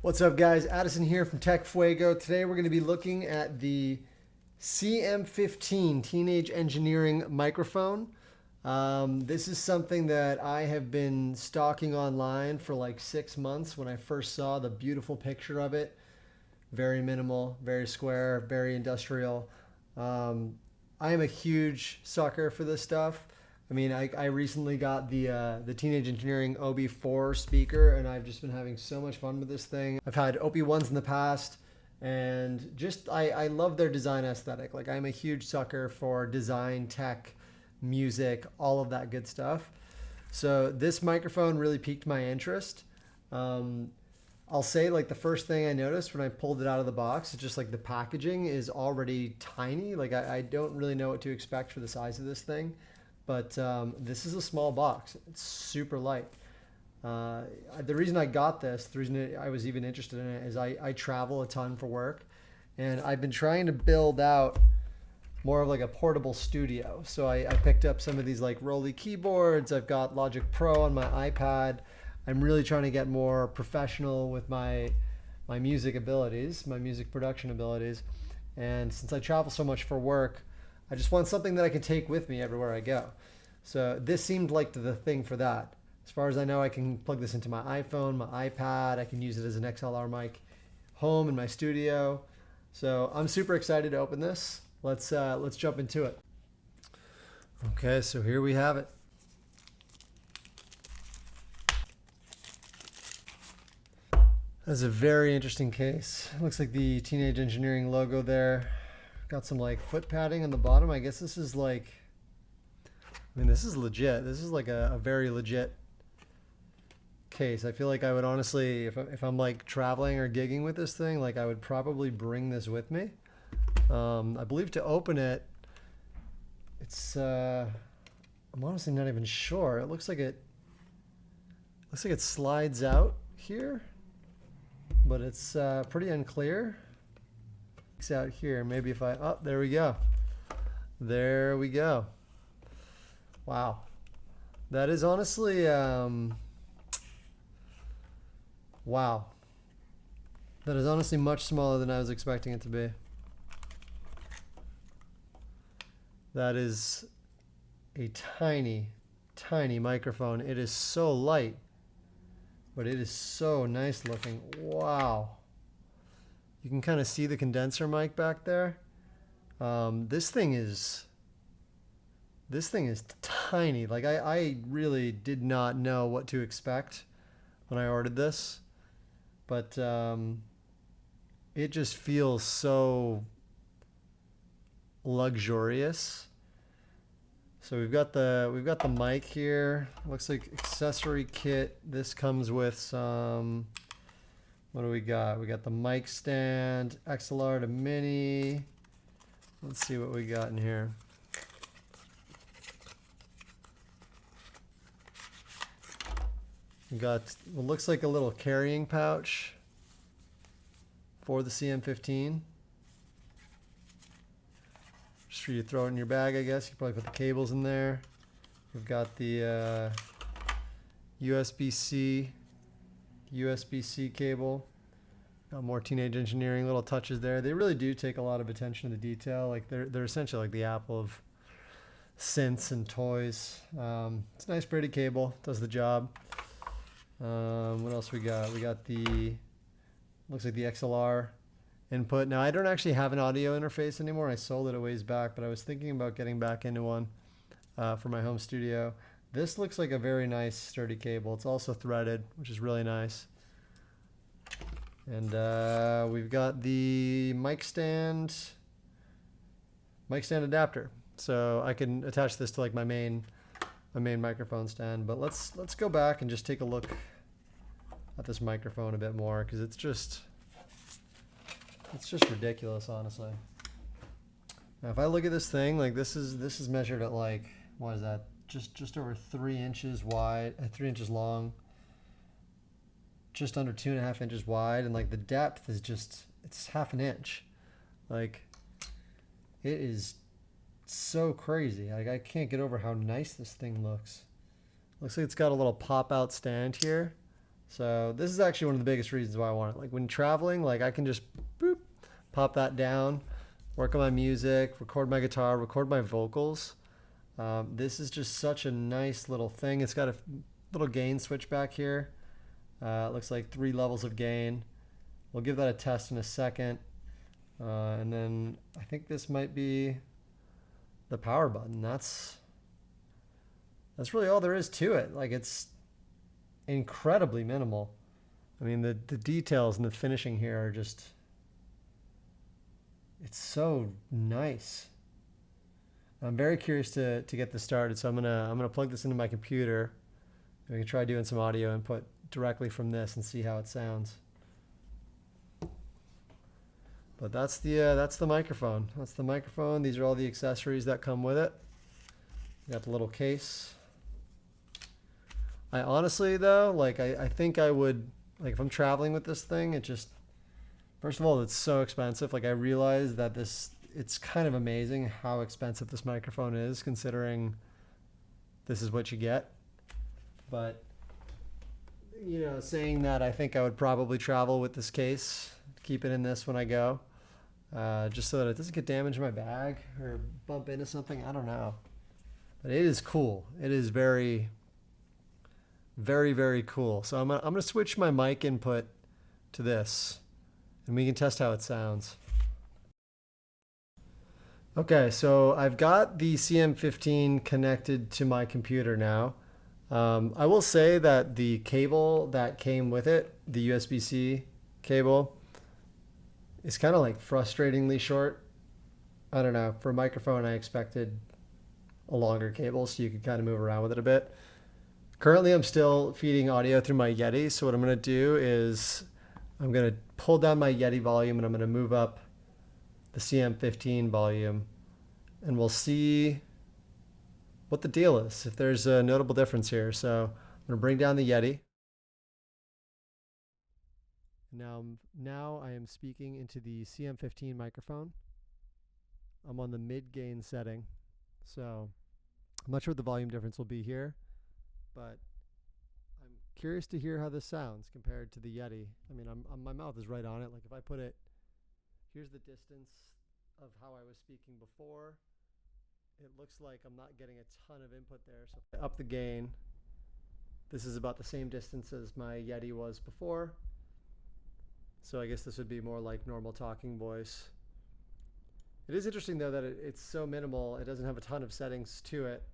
What's up, guys? Addison here from TechFuego. Today we're going to be looking at the CM-15 Teenage Engineering Microphone. This is something that I have been stalking online for like 6 months when I first saw the beautiful picture of it. Very minimal, very square, very industrial. I am a huge sucker for this stuff. I mean, I recently got the Teenage Engineering OB4 speaker, and I've just been having so much fun with this thing. I've had OP1s in the past, and just I love their design aesthetic. Like, I'm a huge sucker for design, tech, music, all of that good stuff. So this microphone really piqued my interest. I'll say, like, the first thing I noticed when I pulled it out of the box is just like the packaging is already tiny. Like, I don't really know what to expect for the size of this thing. But this is a small box. It's super light. The reason I got this, the reason I was even interested in it is I travel a ton for work. And I've been trying to build out more of like a portable studio. So I picked up some of these like Rolly keyboards. I've got Logic Pro on my iPad. I'm really trying to get more professional with my music abilities, my music production abilities. And since I travel so much for work, I just want something that I can take with me everywhere I go. So this seemed like the thing for that. As far as I know, I can plug this into my iPhone, my iPad. I can use it as an XLR mic home in my studio. So I'm super excited to open this. Let's jump into it. Okay, so here we have it. That's a very interesting case. Looks like the Teenage Engineering logo there. Got some like foot padding on the bottom. I guess this is like, I mean, this is legit. This is like a very legit case. I feel like I would honestly, if I'm like traveling or gigging with this thing, like I would probably bring this with me. I believe to open it, it's, I'm honestly not even sure. It looks like it slides out here, but it's pretty unclear. Out here, maybe if oh, there we go. There we go. Wow. That is honestly, wow. That is honestly much smaller than I was expecting it to be. That is a tiny, tiny microphone. It is so light, but it is so nice looking. Wow. You can kind of see the condenser mic back there. This thing is tiny. Like I really did not know what to expect when I ordered this, but it just feels so luxurious. So we've got the mic here. Looks like accessory kit. This comes with some. What do we got? We got the mic stand, XLR to mini. Let's see what we got in here. We got what looks like a little carrying pouch for the CM-15. Just for you to throw it in your bag, I guess. You probably put the cables in there. We've got the USB-C cable. Got more Teenage Engineering little touches there. They really do take a lot of attention to detail. Like they're essentially like the Apple of synths and toys. It's a nice pretty cable, does the job. What else we got? We got the looks like the XLR input. Now I don't actually have an audio interface anymore. I sold it a ways back, but I was thinking about getting back into one for my home studio. This looks like a very nice sturdy cable. It's also threaded, which is really nice. And we've got the mic stand adapter. So I can attach this to like my main microphone stand. But let's go back and just take a look at this microphone a bit more, because it's just ridiculous, honestly. Now if I look at this thing, like this is measured at like, what is that? Just over 3 inches wide, 3 inches long, just under 2.5 inches wide, and like the depth is it's half an inch. Like, it is so crazy. Like, I can't get over how nice this thing looks. Looks like it's got a little pop out stand here, So this is actually one of the biggest reasons why I want it. Like when traveling, like I can just boop, pop that down, work on my music, record my guitar, record my vocals. This is just such a nice little thing. It's got a little gain switch back here. It looks like 3 levels of gain. We'll give that a test in a second. And then I think this might be the power button. That's really all there is to it. Like it's incredibly minimal. I mean, the details and the finishing here are just, it's so nice. I'm very curious to get this started, so I'm gonna plug this into my computer. We can try doing some audio input directly from this and see how it sounds. But that's the microphone. That's the microphone. These are all the accessories that come with it. You got the little case. I honestly though, like I think I would, like if I'm traveling with this thing, it just, first of all, it's so expensive. Like I realize that it's kind of amazing how expensive this microphone is considering this is what you get. But, you know, saying that, I think I would probably travel with this case, keep it in this when I go, just so that it doesn't get damaged in my bag or bump into something. I don't know. But it is cool. It is very, very, very cool. So I'm gonna switch my mic input to this, and we can test how it sounds. Okay, so I've got the CM-15 connected to my computer now. I will say that the cable that came with it, the USB-C cable, is kind of like frustratingly short. I don't know. For a microphone, I expected a longer cable so you could kind of move around with it a bit. Currently, I'm still feeding audio through my Yeti. So what I'm going to do is I'm going to pull down my Yeti volume and I'm going to move up the CM-15 volume, and we'll see what the deal is, if there's a notable difference here. So I'm going to bring down the Yeti. Now I am speaking into the CM-15 microphone. I'm on the mid gain setting, so I'm not sure what the volume difference will be here, but I'm curious to hear how this sounds compared to the Yeti. I mean, my mouth is right on it. Like if I put it, here's the distance of how I was speaking before. It looks like I'm not getting a ton of input there. So if I up the gain, this is about the same distance as my Yeti was before. So I guess this would be more like normal talking voice. It is interesting though that it's so minimal. It doesn't have a ton of settings to it.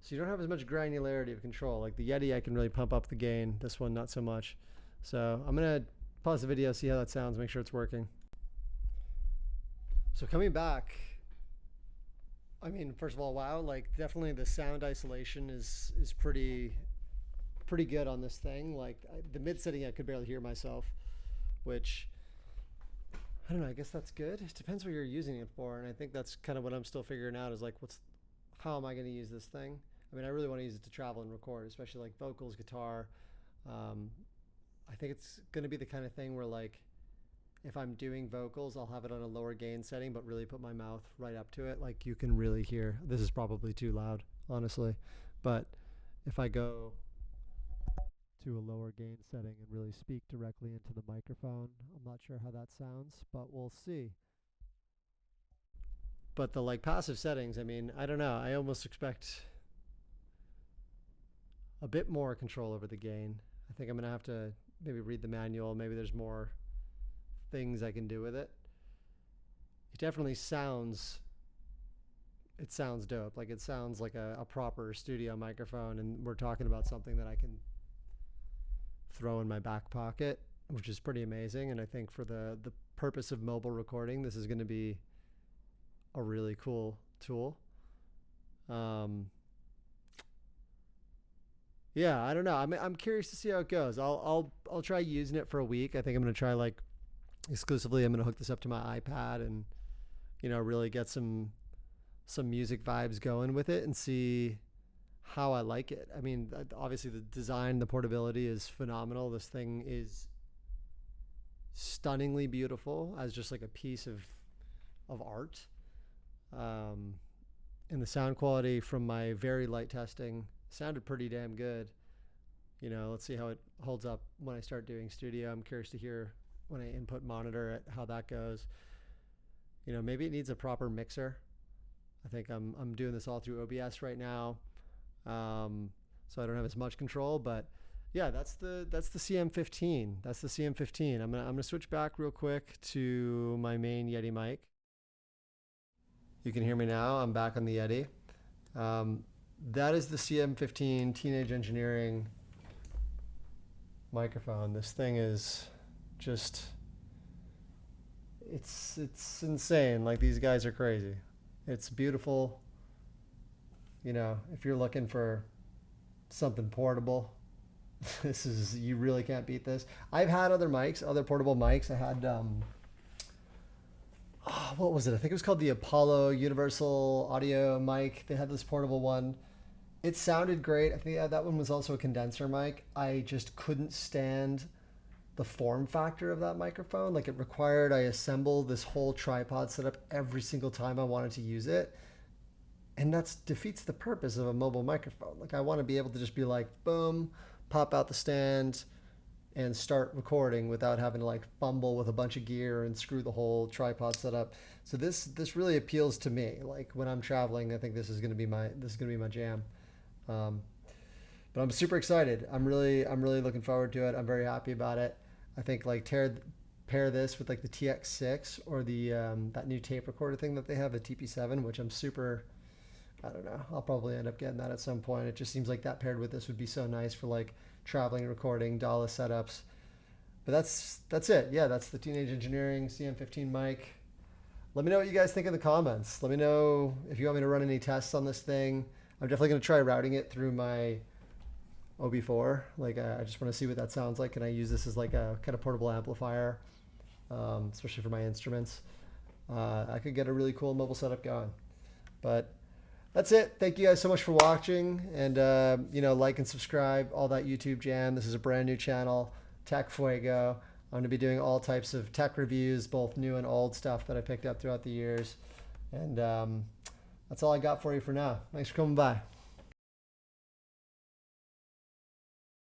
So you don't have as much granularity of control. Like the Yeti, I can really pump up the gain. This one, not so much. So I'm gonna pause the video, see how that sounds, make sure it's working. So coming back, I mean, first of all, wow, like definitely the sound isolation is pretty good on this thing. Like the mid setting, I could barely hear myself, which I don't know, I guess that's good. It depends what you're using it for, and I think that's kind of what I'm still figuring out is like how am I going to use this thing? I mean, I really want to use it to travel and record, especially like vocals, guitar. I think it's going to be the kind of thing where like if I'm doing vocals, I'll have it on a lower gain setting, but really put my mouth right up to it. Like you can really hear. This is probably too loud, honestly. But if I go to a lower gain setting and really speak directly into the microphone, I'm not sure how that sounds, but we'll see. But the like passive settings, I mean, I don't know. I almost expect a bit more control over the gain. I think I'm going to have to maybe read the manual. Maybe there's more things I can do with it. It definitely sounds dope. Like it sounds like a proper studio microphone, and we're talking about something that I can throw in my back pocket, which is pretty amazing. And I think for the purpose of mobile recording, this is going to be a really cool tool. Yeah, I don't know. I'm curious to see how it goes. I'll try using it for a week. I think I'm going to try like exclusively. I'm going to hook this up to my iPad and, you know, really get some music vibes going with it and see how I like it. I mean, obviously the design, the portability is phenomenal. This thing is stunningly beautiful as just like a piece of art. And the sound quality from my very light testing sounded pretty damn good. let's see how it holds up when I start doing studio. I'm curious to hear when I input monitor it, how that goes. Maybe it needs a proper mixer. I think I'm doing this all through OBS right now, so I don't have as much control. But yeah, that's the CM-15. That's the CM-15. I'm gonna switch back real quick to my main Yeti mic. You can hear me now. I'm back on the Yeti. That is the CM-15 Teenage Engineering microphone. This thing is just, it's insane. Like, these guys are crazy. It's beautiful. If you're looking for something portable, you really can't beat this. I've had other mics, other portable mics. I had, what was it? I think it was called the Apollo Universal Audio mic. They had this portable one. It sounded great. I think that one was also a condenser mic. I just couldn't stand the form factor of that microphone. Like, it required I assemble this whole tripod setup every single time I wanted to use it. And that defeats the purpose of a mobile microphone. Like, I want to be able to just be like, boom, pop out the stand and start recording without having to like fumble with a bunch of gear and screw the whole tripod setup. So this really appeals to me. Like, when I'm traveling, I think this is going to be my jam. But I'm super excited. I'm really looking forward to it. I'm very happy about it. I think like pair this with like the TX6 or the that new tape recorder thing that they have, the TP7, which I don't know. I'll probably end up getting that at some point. It just seems like that paired with this would be so nice for like traveling, recording, DAW setups. But that's it. Yeah, that's the Teenage Engineering CM-15 mic. Let me know what you guys think in the comments. Let me know if you want me to run any tests on this thing. I'm definitely going to try routing it through my OB4. Like, I just want to see what that sounds like. Can I use this as like a kind of portable amplifier, especially for my instruments? I could get a really cool mobile setup going. But that's it. Thank you guys so much for watching, and like and subscribe, all that YouTube jam. This is a brand new channel, TechFuego. I'm going to be doing all types of tech reviews, both new and old stuff that I picked up throughout the years. And that's all I got for you for now. Thanks for coming by.